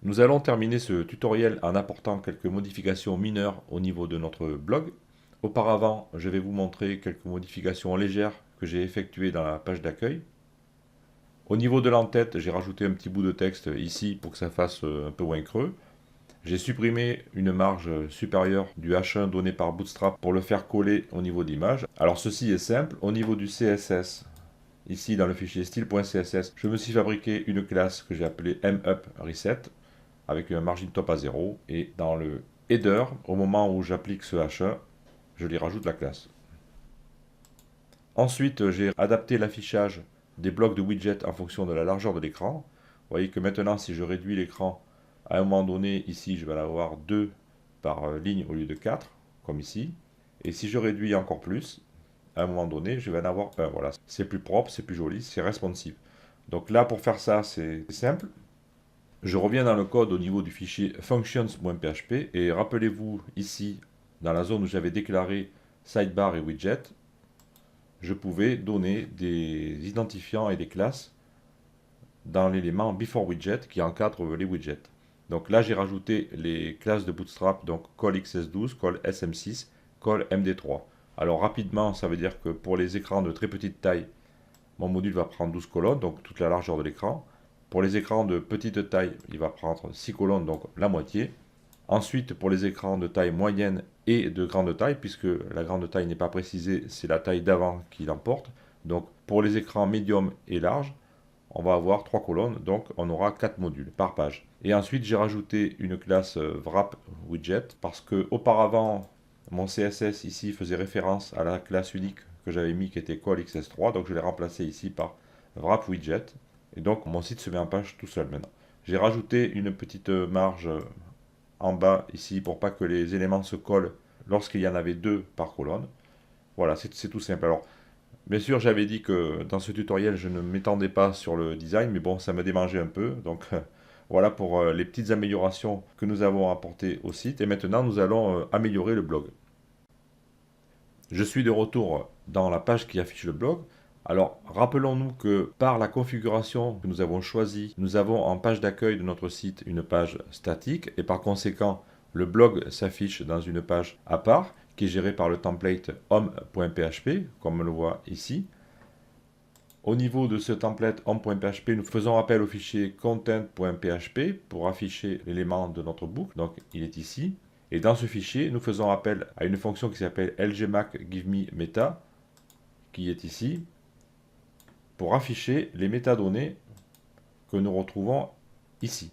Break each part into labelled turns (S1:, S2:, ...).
S1: Nous allons terminer ce tutoriel en apportant quelques modifications mineures au niveau de notre blog. Auparavant, je vais vous montrer quelques modifications légères que j'ai effectuées dans la page d'accueil. Au niveau de l'entête, j'ai rajouté un petit bout de texte ici pour que ça fasse un peu moins creux. J'ai supprimé une marge supérieure du H1 donné par Bootstrap pour le faire coller au niveau de l'image. Alors ceci est simple, au niveau du CSS, ici dans le fichier style.css, je me suis fabriqué une classe que j'ai appelée MUpReset avec un margin top à 0 et dans le header, au moment où j'applique ce H1, je lui rajoute la classe. Ensuite, j'ai adapté l'affichage des blocs de widget en fonction de la largeur de l'écran. Vous voyez que maintenant, si je réduis l'écran, à un moment donné, ici, je vais en avoir 2 par ligne au lieu de 4, comme ici. Et si je réduis encore plus, à un moment donné, je vais en avoir 1. Voilà, c'est plus propre, c'est plus joli, c'est responsive. Donc là, pour faire ça, c'est simple. Je reviens dans le code au niveau du fichier functions.php et rappelez-vous ici, dans la zone où j'avais déclaré sidebar et widget, je pouvais donner des identifiants et des classes dans l'élément beforeWidget qui encadre les widgets. Donc là, j'ai rajouté les classes de Bootstrap, donc call XS12, call SM6, call MD3. Alors rapidement, ça veut dire que pour les écrans de très petite taille, mon module va prendre 12 colonnes, donc toute la largeur de l'écran. Pour les écrans de petite taille, il va prendre 6 colonnes, donc la moitié. Ensuite, pour les écrans de taille moyenne et de grande taille, puisque la grande taille n'est pas précisée, c'est la taille d'avant qui l'emporte. Donc pour les écrans médium et large, on va avoir 3 colonnes, donc on aura 4 modules par page. Et ensuite, j'ai rajouté une classe wrap widget, parce que auparavant, mon CSS ici faisait référence à la classe unique que j'avais mis qui était call XS3, donc je l'ai remplacé ici par wrap widget. Et donc mon site se met en page tout seul maintenant. J'ai rajouté une petite marge en bas ici pour pas que les éléments se collent lorsqu'il y en avait 2 par colonne. Voilà, c'est tout simple. Alors, bien sûr, j'avais dit que dans ce tutoriel, je ne m'étendais pas sur le design, mais bon, ça me démangeait un peu. Donc, voilà pour les petites améliorations que nous avons apportées au site. Et maintenant, nous allons améliorer le blog. Je suis de retour dans la page qui affiche le blog. Alors, rappelons-nous que par la configuration que nous avons choisie, nous avons en page d'accueil de notre site une page statique et par conséquent, le blog s'affiche dans une page à part qui est gérée par le template home.php, comme on le voit ici. Au niveau de ce template home.php, nous faisons appel au fichier content.php pour afficher l'élément de notre boucle, donc il est ici. Et dans ce fichier, nous faisons appel à une fonction qui s'appelle lgmac_give_me_meta, qui est ici, pour afficher les métadonnées que nous retrouvons ici.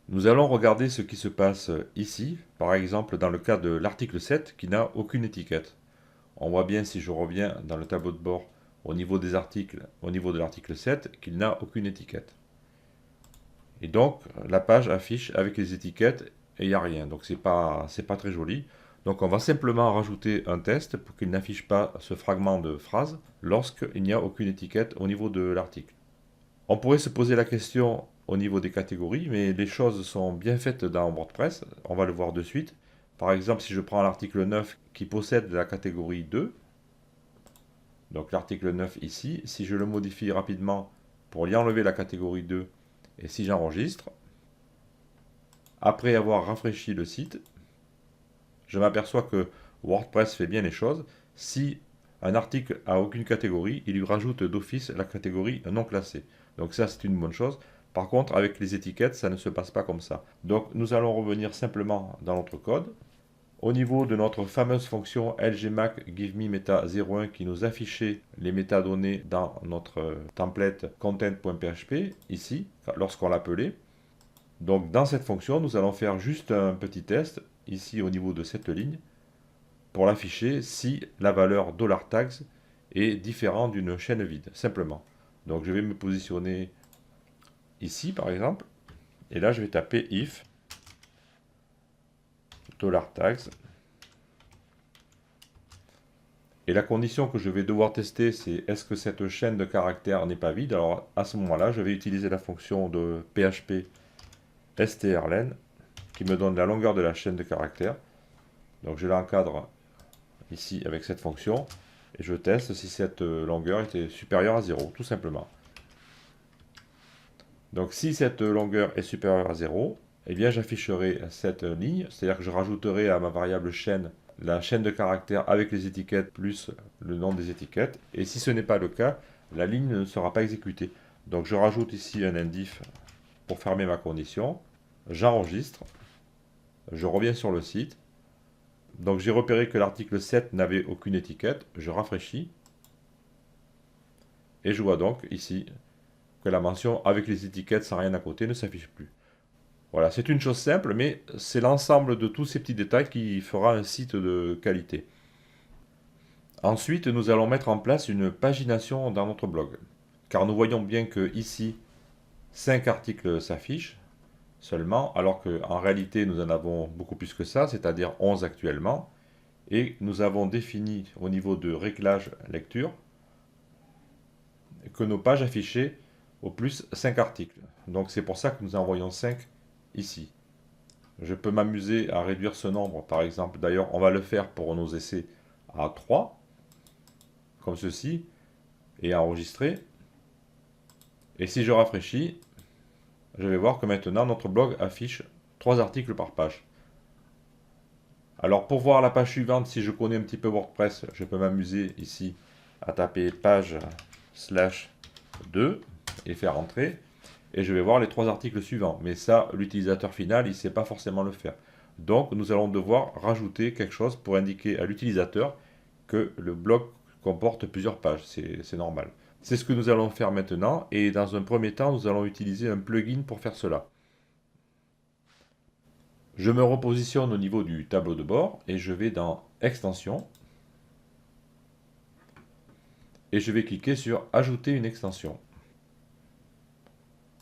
S1: Nous allons regarder ce qui se passe ici, par exemple dans le cas de l'article 7 qui n'a aucune étiquette. On voit bien si je reviens dans le tableau de bord au niveau des articles, au niveau de l'article 7, qu'il n'a aucune étiquette. Et donc la page affiche avec les étiquettes et il n'y a rien, donc c'est pas très joli. Donc on va simplement rajouter un test pour qu'il n'affiche pas ce fragment de phrase lorsqu'il n'y a aucune étiquette au niveau de l'article. On pourrait se poser la question au niveau des catégories, mais les choses sont bien faites dans WordPress, on va le voir de suite. Par exemple, si je prends l'article 9 qui possède la catégorie 2, donc l'article 9 ici, si je le modifie rapidement pour y enlever la catégorie 2, et si j'enregistre, après avoir rafraîchi le site, je m'aperçois que WordPress fait bien les choses. Si un article a aucune catégorie, il lui rajoute d'office la catégorie non classée. Donc ça, c'est une bonne chose. Par contre, avec les étiquettes, ça ne se passe pas comme ça. Donc nous allons revenir simplement dans notre code. Au niveau de notre fameuse fonction lgmac_give_me_meta01 qui nous affichait les métadonnées dans notre template content.php, ici, lorsqu'on l'appelait. Donc dans cette fonction, nous allons faire juste un petit test, ici au niveau de cette ligne, pour l'afficher si la valeur $tags est différente d'une chaîne vide, simplement. Donc je vais me positionner ici par exemple, et là je vais taper if $tags. Et la condition que je vais devoir tester, c'est est-ce que cette chaîne de caractères n'est pas vide. Alors à ce moment-là, je vais utiliser la fonction de PHP strlen qui me donne la longueur de la chaîne de caractères. Donc je l'encadre ici avec cette fonction et je teste si cette longueur était supérieure à 0, tout simplement. Donc si cette longueur est supérieure à 0, eh bien j'afficherai cette ligne, c'est-à-dire que je rajouterai à ma variable chaîne la chaîne de caractères avec les étiquettes plus le nom des étiquettes. Et si ce n'est pas le cas, la ligne ne sera pas exécutée. Donc je rajoute ici un indif pour fermer ma condition. J'enregistre. Je reviens sur le site. Donc j'ai repéré que l'article 7 n'avait aucune étiquette. Je rafraîchis. Et je vois donc ici que la mention avec les étiquettes sans rien à côté ne s'affiche plus. Voilà, c'est une chose simple, mais c'est l'ensemble de tous ces petits détails qui fera un site de qualité. Ensuite, nous allons mettre en place une pagination dans notre blog. Car nous voyons bien que ici, 5 articles s'affichent seulement, alors qu'en réalité, nous en avons beaucoup plus que ça, c'est-à-dire 11 actuellement. Et nous avons défini au niveau de réglage lecture que nos pages affichaient au plus 5 articles. Donc c'est pour ça que nous en voyons 5 ici. Je peux m'amuser à réduire ce nombre, par exemple. D'ailleurs, on va le faire pour nos essais à 3, comme ceci, et enregistrer. Et si je rafraîchis, je vais voir que maintenant notre blog affiche 3 articles par page. Alors pour voir la page suivante, si je connais un petit peu WordPress, je peux m'amuser ici à taper page/2 et faire entrer. Et je vais voir les 3 articles suivants. Mais ça, l'utilisateur final, il ne sait pas forcément le faire. Donc nous allons devoir rajouter quelque chose pour indiquer à l'utilisateur que le blog comporte plusieurs pages. C'est normal. C'est ce que nous allons faire maintenant. Et dans un premier temps, nous allons utiliser un plugin pour faire cela. Je me repositionne au niveau du tableau de bord et je vais dans Extensions. Et je vais cliquer sur Ajouter une extension.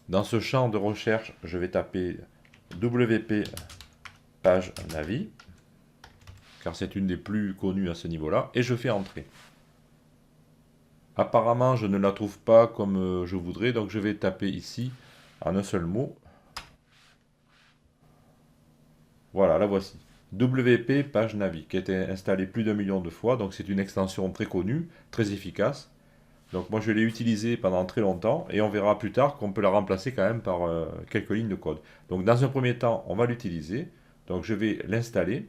S1: Dans ce champ de recherche, je vais taper WP page Navi, car c'est une des plus connues à ce niveau-là, et je fais entrer. Apparemment, je ne la trouve pas comme je voudrais, donc je vais taper ici, en un seul mot. Voilà, la voici. WP page Navi, qui a été installée plus d'1 million de fois, donc c'est une extension très connue, très efficace. Donc moi je l'ai utilisée pendant très longtemps, et on verra plus tard qu'on peut la remplacer quand même par quelques lignes de code. Donc dans un premier temps, on va l'utiliser. Donc je vais l'installer.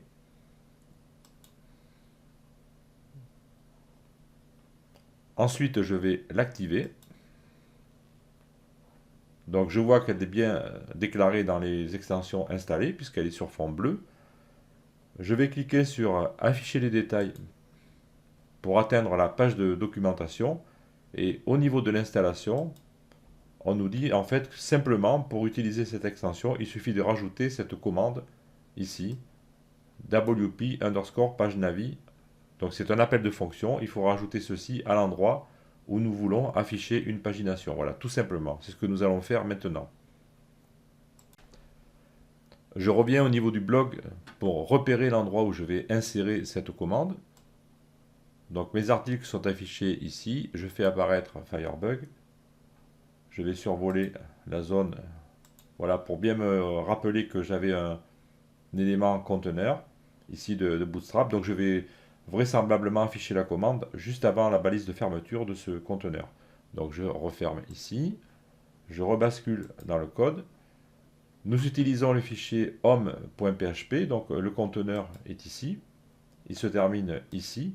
S1: Ensuite, je vais l'activer. Donc je vois qu'elle est bien déclarée dans les extensions installées, puisqu'elle est sur fond bleu. Je vais cliquer sur Afficher les détails pour atteindre la page de documentation. Et au niveau de l'installation, on nous dit en fait que simplement pour utiliser cette extension, il suffit de rajouter cette commande ici, WP underscore page Navi. Donc c'est un appel de fonction, il faut rajouter ceci à l'endroit où nous voulons afficher une pagination. Voilà, tout simplement. C'est ce que nous allons faire maintenant. Je reviens au niveau du blog pour repérer l'endroit où je vais insérer cette commande. Donc mes articles sont affichés ici. Je fais apparaître Firebug. Je vais survoler la zone, voilà, pour bien me rappeler que j'avais un élément conteneur ici de Bootstrap. Donc je vais vraisemblablement afficher la commande juste avant la balise de fermeture de ce conteneur. Donc je referme ici, je rebascule dans le code. Nous utilisons le fichier home.php, donc le conteneur est ici, il se termine ici.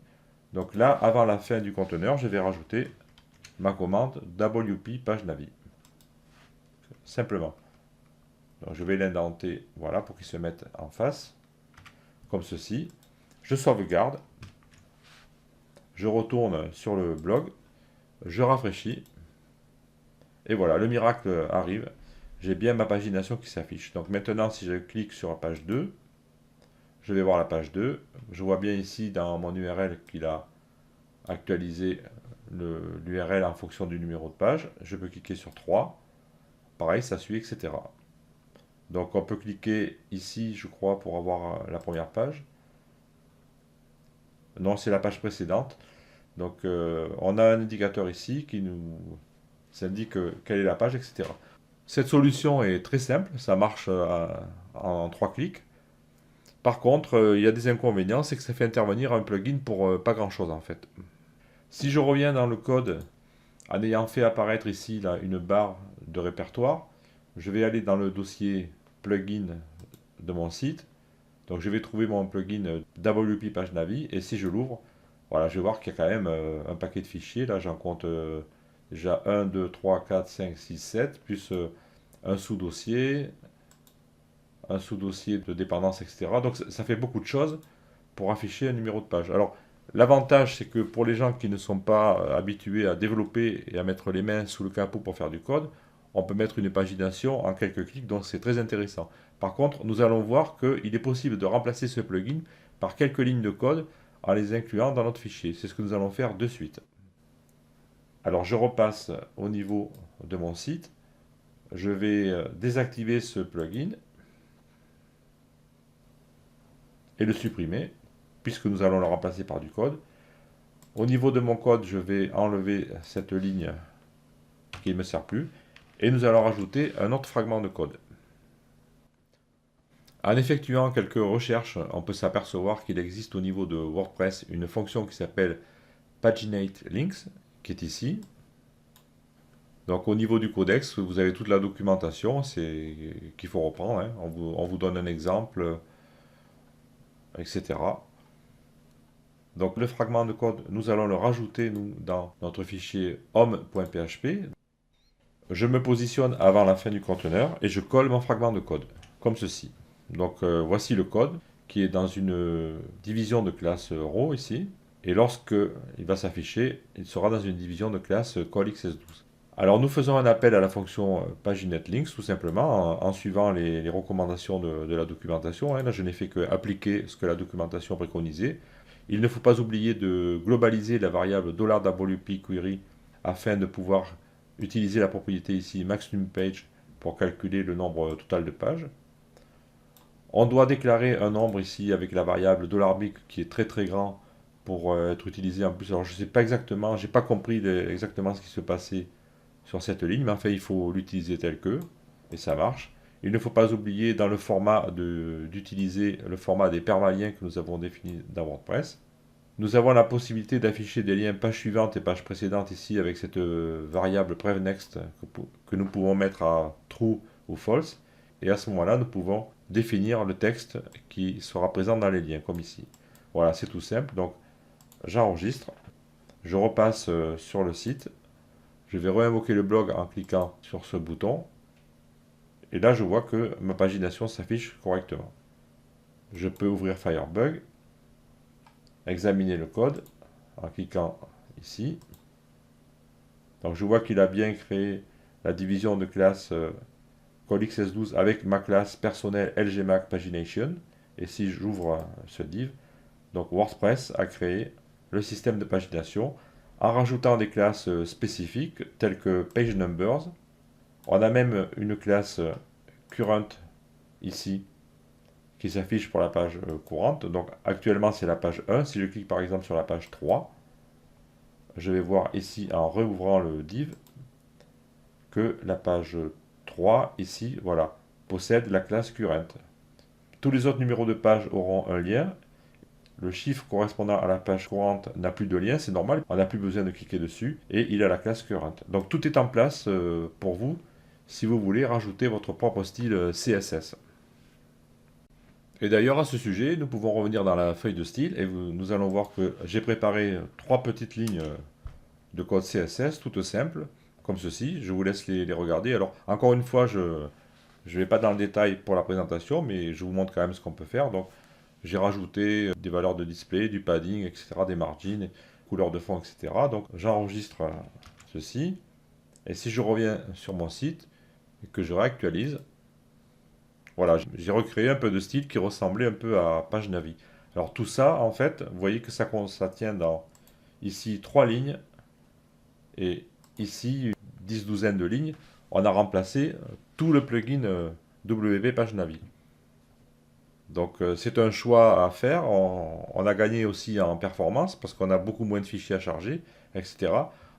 S1: Donc là, avant la fin du conteneur, je vais rajouter ma commande WP page Navi. Simplement. Donc je vais l'indenter, voilà, pour qu'il se mette en face, comme ceci. Je sauvegarde. Je retourne sur le blog, je rafraîchis, et voilà, le miracle arrive. J'ai bien ma pagination qui s'affiche. Donc maintenant, si je clique sur la page 2, je vais voir la page 2. Je vois bien ici dans mon URL qu'il a actualisé l'URL en fonction du numéro de page. Je peux cliquer sur 3. Pareil, ça suit, etc. Donc on peut cliquer ici, je crois, pour avoir la première page. Non, c'est la page précédente. Donc on a un indicateur ici qui nous indique quelle est la page, etc. Cette solution est très simple, ça marche en 3 clics. Par contre, il y a des inconvénients, c'est que ça fait intervenir un plugin pour pas grand chose en fait. Si je reviens dans le code en ayant fait apparaître ici là, une barre de répertoire, je vais aller dans le dossier plugin de mon site. Donc je vais trouver mon plugin WP PageNavi et si je l'ouvre, voilà, je vais voir qu'il y a quand même un paquet de fichiers. Là, j'en compte déjà 1, 2, 3, 4, 5, 6, 7, plus un sous-dossier, un sous-dossier de dépendance, etc. Donc ça fait beaucoup de choses pour afficher un numéro de page. Alors, l'avantage, c'est que pour les gens qui ne sont pas habitués à développer et à mettre les mains sous le capot pour faire du code, on peut mettre une pagination en quelques clics, donc c'est très intéressant. Par contre, nous allons voir qu'il est possible de remplacer ce plugin par quelques lignes de code en les incluant dans notre fichier. C'est ce que nous allons faire de suite. Alors, je repasse au niveau de mon site. Je vais désactiver ce plugin et le supprimer, puisque nous allons le remplacer par du code. Au niveau de mon code, je vais enlever cette ligne qui ne me sert plus, et nous allons rajouter un autre fragment de code. En effectuant quelques recherches, on peut s'apercevoir qu'il existe au niveau de WordPress une fonction qui s'appelle Paginate Links, qui est ici. Donc au niveau du codex, vous avez toute la documentation qu'il faut reprendre, hein. On vous donne un exemple, etc. Donc le fragment de code, nous allons le rajouter dans notre fichier home.php. Je me positionne avant la fin du conteneur et je colle mon fragment de code, comme ceci. Donc voici le code qui est dans une division de classe row ici. Et lorsque il va s'afficher, il sera dans une division de classe callxs12. Alors nous faisons un appel à la fonction PaginetLinks tout simplement en suivant les recommandations de la documentation. Là je n'ai fait qu'appliquer ce que la documentation préconisait. Il ne faut pas oublier de globaliser la variable $WP_query afin de pouvoir utiliser la propriété ici maxNumPage pour calculer le nombre total de pages. On doit déclarer un nombre ici avec la variable $big qui est très très grand pour être utilisé en plus. Alors je ne sais pas exactement, j'ai pas compris exactement ce qui se passait sur cette ligne, mais enfin il faut l'utiliser tel que, et ça marche. Il ne faut pas oublier dans le format d'utiliser le format des permaliens que nous avons défini dans WordPress. Nous avons la possibilité d'afficher des liens page suivante et page précédente ici avec cette variable prevNext que nous pouvons mettre à true ou false. Et à ce moment-là, nous pouvons définir le texte qui sera présent dans les liens, comme ici. Voilà, c'est tout simple. Donc, j'enregistre. Je repasse sur le site. Je vais réinvoquer le blog en cliquant sur ce bouton. Et là, je vois que ma pagination s'affiche correctement. Je peux ouvrir Firebug, examiner le code en cliquant ici. Donc, je vois qu'il a bien créé la division de classe callxs12 avec ma classe personnelle LGMAC Pagination. Et si j'ouvre ce div, donc WordPress a créé le système de pagination en rajoutant des classes spécifiques telles que PageNumbers. On a même une classe current ici qui s'affiche pour la page courante. Donc actuellement c'est la page 1. Si je clique par exemple sur la page 3, je vais voir ici en réouvrant le div que la page 3 ici, voilà, possède la classe current. Tous les autres numéros de page auront un lien. Le chiffre correspondant à la page courante n'a plus de lien, c'est normal, on n'a plus besoin de cliquer dessus, et il a la classe current. Donc tout est en place pour vous, si vous voulez rajouter votre propre style CSS. Et d'ailleurs, à ce sujet, nous pouvons revenir dans la feuille de style, et nous allons voir que j'ai préparé 3 petites lignes de code CSS, toutes simples, comme ceci. Je vous laisse les regarder. Alors, encore une fois, je ne vais pas dans le détail pour la présentation, mais je vous montre quand même ce qu'on peut faire. Donc, j'ai rajouté des valeurs de display, du padding, etc., des margins, couleurs de fond, etc. Donc j'enregistre ceci. Et si je reviens sur mon site et que je réactualise, voilà, j'ai recréé un peu de style qui ressemblait un peu à PageNavi. Alors tout ça, en fait, vous voyez que ça tient dans ici 3 lignes et ici une 10-12 de lignes. On a remplacé tout le plugin WP PageNavi. Donc c'est un choix à faire, on a gagné aussi en performance parce qu'on a beaucoup moins de fichiers à charger, etc.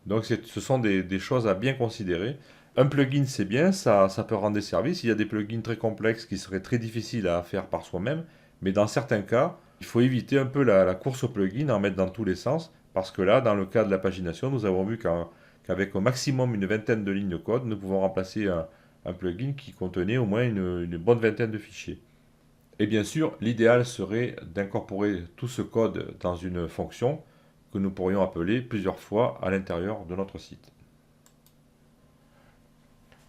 S1: Donc ce sont des choses à bien considérer. Un plugin c'est bien, ça peut rendre des services. Il y a des plugins très complexes qui seraient très difficiles à faire par soi-même, mais dans certains cas, il faut éviter un peu la course au plugin, en mettre dans tous les sens, parce que là, dans le cas de la pagination, nous avons vu qu'avec au maximum une vingtaine de lignes de code, nous pouvons remplacer un plugin qui contenait au moins une bonne vingtaine de fichiers. Et bien sûr, l'idéal serait d'incorporer tout ce code dans une fonction que nous pourrions appeler plusieurs fois à l'intérieur de notre site.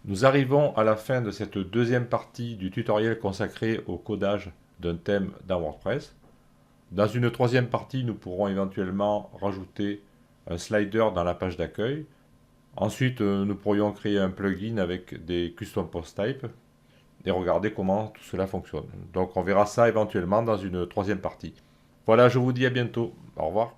S1: Nous arrivons à la fin de cette deuxième partie du tutoriel consacré au codage d'un thème dans WordPress. Dans une troisième partie, nous pourrons éventuellement rajouter un slider dans la page d'accueil. Ensuite, nous pourrions créer un plugin avec des custom post types et regarder comment tout cela fonctionne. Donc on verra ça éventuellement dans une troisième partie. Voilà, je vous dis à bientôt. Au revoir.